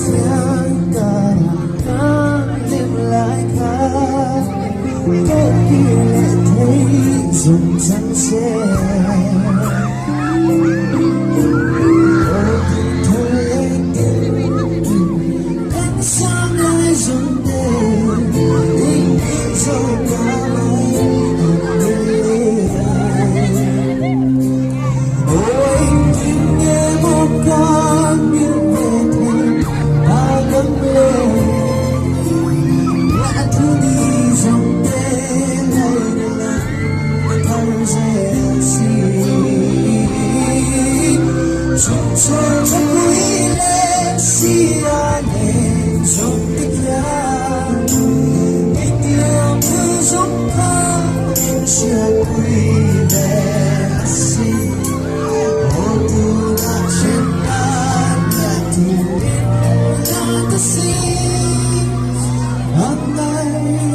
tiếng ca đàn đêm lại khác có khi lại thấy rộn ràng xe hôm nay